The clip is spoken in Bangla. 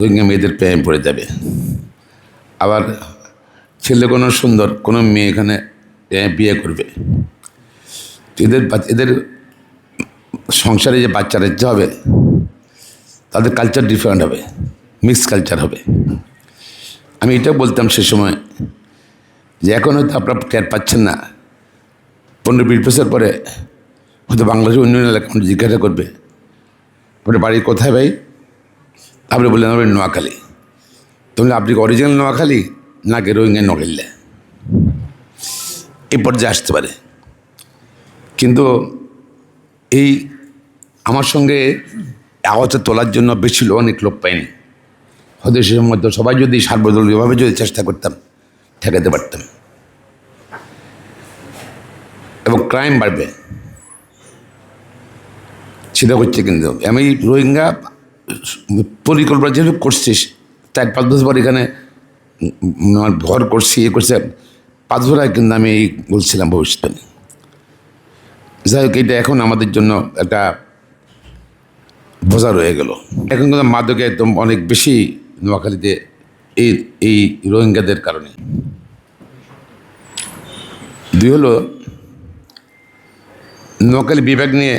রোহিঙ্গা মেয়েদের প্রেমে পড়ে যাবে। আবার ছেলে কোনো সুন্দর কোনো মেয়ে এখানে বিয়ে করবে, এদের সংসারে যে বাচ্চারা যে হবে তাদের কালচার ডিফারেন্ট হবে, মিক্স কালচার হবে। আমি এটা বলতাম সে সময় যে এখন হয়তো আপনারা টের পাচ্ছেন না, 15-20 বছর পরে হয়তো বাংলাদেশের অন্য এলাকা জিজ্ঞাসা করবে আপনার বাড়ি কোথায় ভাই, আপনি বললেন আমার নোয়াখালী। তাহলে আপনি অরিজিনাল নোয়াখালী নাকি রোহিঙ্গা নগেল্লা, এই পর্যায়ে আসতে পারে। কিন্তু এই আমার সঙ্গে আওয়াজটা তোলার জন্য বেশি অনেক লোক পাইনি, হয়তো সে মধ্যে সবাই যদি সার্বদলীয়ভাবে যদি চেষ্টা করতাম ঠেকাতে পারতাম, এবং ক্রাইম বাড়বে। সেটা হচ্ছে কিন্তু আমি রোহিঙ্গা পরিকল্পনা যেহেতু করছিস 4-5 বছর পর এখানে ঘর করছি করছে 5 বছর আগে কিন্তু আমি বলছিলাম ভবিষ্যৎবাণী। যাই হোক, এটা এখন আমাদের জন্য একটা বোঝা রয়ে গেল। এখন কিন্তু মাদকে একদম অনেক বেশি নোয়াখালীতে এই রোহিঙ্গাদের কারণে। 2 হলো নোয়াখালী বিভাগ নিয়ে